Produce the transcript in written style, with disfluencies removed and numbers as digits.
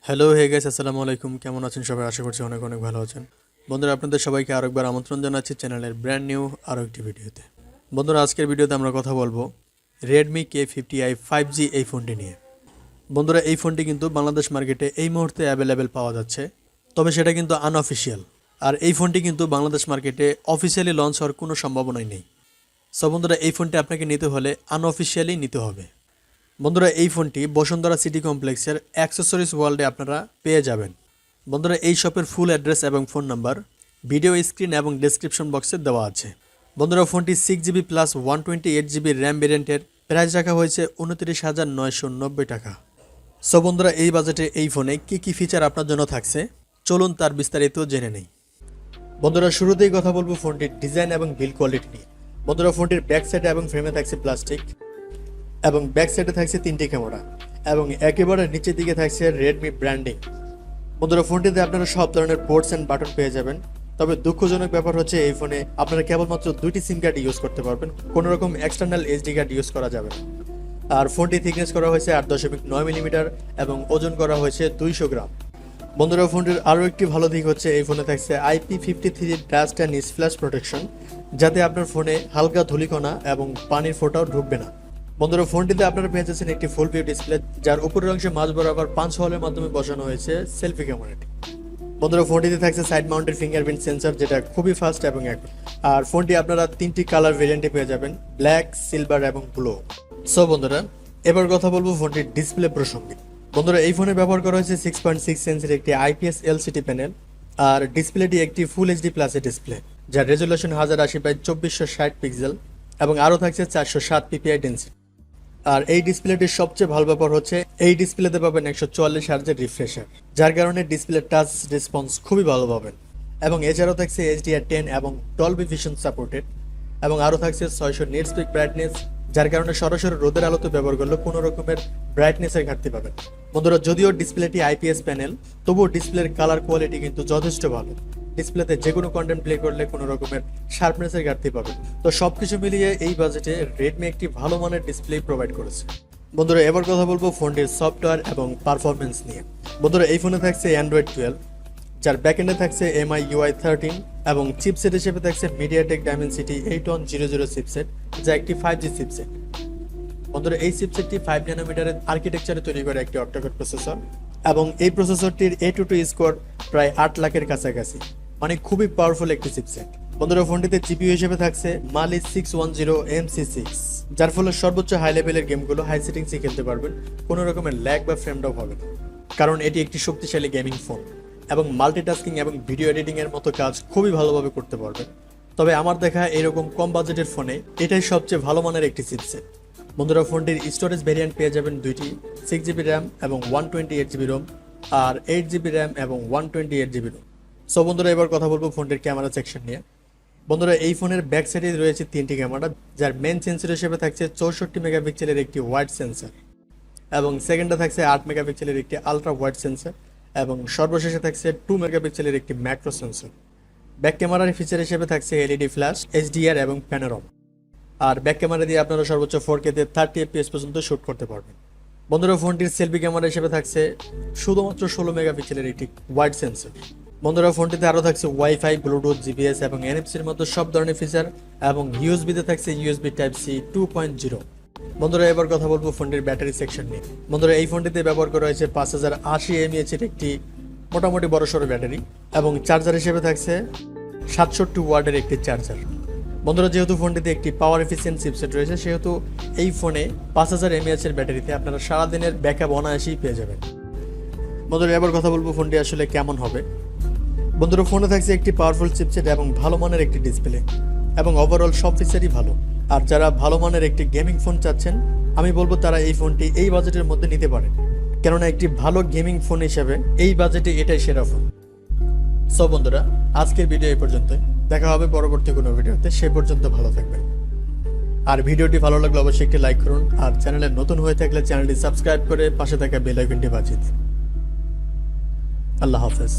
Hello hey guys, আসসালামু আলাইকুম। কেমন আছেন সবাই? আশা করছি অনেক অনেক ভালো আছেন। বন্ধুরা, আপনাদের সবাইকে আরেকবার আমন্ত্রণ জানাচ্ছি চ্যানেলের ব্র্যান্ড নিউ আরও একটি ভিডিওতে। বন্ধুরা, আজকের ভিডিওতে আমরা কথা বলবো Redmi K50i 5G এই ফোনটি নিয়ে। বন্ধুরা, এই ফোনটি কিন্তু বাংলাদেশ মার্কেটে এই মুহূর্তে অ্যাভেলেবেল পাওয়া যাচ্ছে, তবে সেটা কিন্তু আনঅফিসিয়াল। আর এই ফোনটি কিন্তু বাংলাদেশ মার্কেটে অফিসিয়ালি লঞ্চ হওয়ার কোনো সম্ভাবনাই নেই। সো বন্ধুরা, এই ফোনটি আপনাকে নিতে হলে আনঅফিসিয়ালি নিতে হবে। বন্ধুরা, এই ফোনটি বসুন্ধরা সিটি কমপ্লেক্সের অ্যাক্সেসরিজ ওয়ার্ল্ডে আপনারা পেয়ে যাবেন। বন্ধুরা, এই শপের ফুল অ্যাড্রেস এবং ফোন নাম্বার ভিডিও স্ক্রিন এবং ডেসক্রিপশন বক্সে দেওয়া আছে। বন্ধুরা, ফোনটি 6GB প্লাস 128GB র্যাম ভেরিয়েন্টের, প্রাইস রাখা হয়েছে 29,990 টাকা। সো বন্ধুরা, এই বাজেটে এই ফোনে কী কী ফিচার আপনার জন্য থাকছে, চলুন তার বিস্তারিত জেনে নেই। বন্ধুরা, শুরুতেই কথা বলবো ফোনটির ডিজাইন এবং বিল্ড কোয়ালিটি নিয়ে। বন্ধুরা, ফোনটির ব্যাক সাইডে এবং ফ্রেমে থাকছে প্লাস্টিক এবং ব্যাক সাইডে থাকছে 3টি ক্যামেরা এবং একেবারে নিচের দিকে থাকছে রেডমি ব্র্যান্ডিং। বন্ধুরা, ফোনটিতে আপনারা সব ধরনের পোর্টস অ্যান্ড বাটন পেয়ে যাবেন, তবে দুঃখজনক ব্যাপার হচ্ছে এই ফোনে আপনারা কেবলমাত্র 2টি সিম কার্ড ইউজ করতে পারবেন, কোনো রকম এক্সটার্নাল এইচডি কার্ড ইউজ করা যাবে না। আর ফোনটি থিকনেস করা হয়েছে 8.9 মিলিমিটার এবং ওজন করা হয়েছে 200 গ্রাম। বন্ধুরা, ফোনটির আরও একটি ভালো দিক হচ্ছে এই ফোনে থাকছে IP53 dust and splash protection, যাতে আপনার ফোনে হালকা ধূলিকণা এবং পানির ফোঁটাও ঢুকবে না। বন্ধুরা, ফোনটিতে আপনারা পেয়ে যাচ্ছেন একটি ফুল ভিউ ডিসপ্লে, যার উপরের অংশে মাঝ বরাবর 5 হোলের মাধ্যমে বসানো হয়েছে সেলফি ক্যামেরাটি। বন্ধুরা, ফোনটিতে থাকছে সাইড মাউন্টেড ফিঙ্গারপ্রিন্ট সেন্সর, যেটা খুবই ফাস্ট এবং অ্যাকুরেট। আর ফোনটি আপনারা 3টি কালার ভেরিয়েন্টে পেয়ে যাবেন, ব্ল্যাক, সিলভার এবং ব্লু। সো বন্ধুরা, এবার কথা বলবো ফোনটির ডিসপ্লে প্রসঙ্গে। বন্ধুরা, এই ফোনে ব্যবহার করা হয়েছে 6.6 ইঞ্চের একটি IPS LCD প্যানেল, আর ডিসপ্লেটি একটি ফুল এইচডি প্লাসের ডিসপ্লে, যার রেজুলেশন 1080x2460 পিক্সেল এবং আরও থাকছে 407 PPI ডেন্সিটি। আর এই ডিসপ্লেটির সবচেয়ে ভালো ব্যাপার হচ্ছে এই ডিসপ্লেতে পাবেন 144 হার্জের রিফ্রেশার, যার কারণে ডিসপ্লে টাচ রেসপন্স খুবই ভালো পাবেন। এবং এছাড়াও থাকছে HDR10 এবং ডলবি ভিশন সাপোর্টেড, এবং আরও থাকছে 600 নিট পিক ব্রাইটনেস, যার কারণে সরাসরি রোদের আলোতে ব্যবহার করলে কোনো রকমের ব্রাইটনেসের ঘাটতি পাবেন। বন্ধুরা, যদিও ডিসপ্লেটি IPS প্যানেল, তবুও ডিসপ্লের কালার কোয়ালিটি কিন্তু যথেষ্ট ভালো। ডিসপ্লেতে যে কোনো কন্টেন্ট প্লে করলে কোনো রকমের শার্পনেসের ঘাটতি পাবেন। তো সবকিছু মিলিয়ে এই বাজেটে রেডমি একটি ভালো মানের ডিসপ্লে প্রোভাইড করেছে। বন্ধুরা, এবার কথা বলবো ফোনটির সফটওয়্যার এবং পারফরমেন্স নিয়ে। বন্ধুরা, এই ফোনে থাকছে অ্যান্ড্রয়েড 12, যার ব্যাকএন্ডে থাকছে MIUI 13 এবং চিপসেট হিসেবে থাকছে মিডিয়াটেক ডাইমেনসিটি 8100 চিপসেট, যা একটি 5G চিপসেট। বন্ধুরা, এই চিপসেটটি 5 ন্যানোমিটারের আর্কিটেকচারে তৈরি করে একটি অক্টাকোর প্রসেসর, এবং এই প্রসেসরটির A22 স্কোর প্রায় 8 লাখের কাছাকাছি, মানে খুবই পাওয়ারফুল একটি চিপসেট। বন্ধুরা, ফোনটিতে জিপিইউ হিসেবে থাকছে Mali 610 MC6, যার ফলে সর্বোচ্চ হাই লেভেলের গেমগুলো হাই সেটিংসে খেলতে পারবেন, কোনো রকমের ল্যাগ বা ফ্রেম ড্রপ হবে না, কারণ এটি একটি শক্তিশালী গেমিং ফোন এবং মাল্টিটাস্কিং এবং ভিডিও এডিটিং এর মতো কাজ খুবই ভালোভাবে করতে পারবেন। তবে আমার দেখা এরকম কম বাজেটের ফোনে এটাই সবচেয়ে ভালো মানের একটি চিপসেট। বন্ধুরা, ফোনটির স্টোরেজ ভেরিয়েন্ট পেয়ে যাবেন 2টি, 6GB র্যাম এবং 128GB রোম, আর 8GB র্যাম এবং 128GB রোম। সো বন্ধুরা, এবার কথা বলবো ফোনটির ক্যামেরা সেকশন নিয়ে। বন্ধুরা, এই ফোনের ব্যাক সাইডে রয়েছে 3টি ক্যামেরা, যার মেন সেন্সর হিসেবে থাকছে 64 মেগাপিক্সেলের একটি ওয়াইড সেন্সর, এবং সেকেন্ডে থাকছে 8 মেগাপিক্সেলের একটি আলট্রা ওয়াইড সেন্সর, এবং সর্বশেষে থাকছে 2 মেগাপিক্সেলের একটি ম্যাক্রো সেন্সর। ব্যাক ক্যামেরার ফিচার হিসেবে থাকছে LED ফ্ল্যাশ, HDR এবং প্যানোরামা। আর ব্যাক ক্যামেরা দিয়ে আপনারা সর্বোচ্চ 4K তে 30 FPS পর্যন্ত শ্যুট করতে পারবেন। বন্ধুরা, ফোনটির সেলফি ক্যামেরা হিসেবে থাকছে শুধুমাত্র 16 মেগাপিক্সেলের একটি ওয়াইড সেন্সর। বন্ধুরা, ফোনটিতে আরও থাকছে ওয়াইফাই, ব্লুটুথ, GPS এবং NFC-র মতো সব ধরনের ফিচার, এবং USB-তে থাকছে USB Type-C 2.0। বন্ধুরা, এবার কথা বলবো ফোনটির ব্যাটারি সেকশন নিয়ে। বন্ধুরা, এই ফোনটিতে ব্যবহার করা হয়েছে 5080 mAh এর একটি মোটামুটি বড়সড় ব্যাটারি, এবং চার্জার হিসেবে থাকছে 67 ওয়াটের একটি চার্জার। বন্ধুরা, যেহেতু ফোনটিতে একটি পাওয়ার এফিসিয়েন্ট চিপসেট রয়েছে, সেহেতু এই ফোনে 5000 mAh এর ব্যাটারিতে আপনারা সারাদিনের ব্যাকআপ অনায়াসেই পেয়ে যাবেন। বন্ধুরা, এবার কথা বলবো ফোনটি আসলে কেমন হবে। বন্ধুরা, ফোনে থাকছে একটি পাওয়ারফুল চিপসেট এবং ভালো মানের একটি ডিসপ্লে, এবং ওভারঅল সব ফিচারই ভালো। আর যারা ভালো মানের একটি গেমিং ফোন চাচ্ছেন, আমি বলবো তারা এই ফোনটি এই বাজেটের মধ্যে নিতে পারেন, কেননা একটি ভালো গেমিং ফোন হিসেবে এই বাজেটে এটাই সেরা ফোন। সো বন্ধুরা, আজকের ভিডিও এই পর্যন্তই। দেখা হবে পরবর্তী কোনো ভিডিওতে, সে পর্যন্ত ভালো থাকবেন। আর ভিডিওটি ভালো লাগলে অবশ্যই একটি লাইক করুন, আর চ্যানেলে নতুন হয়ে থাকলে চ্যানেলটি সাবস্ক্রাইব করে পাশে থাকা বেল আইকনটি বাজিয়ে দিন। আল্লাহ হাফেজ।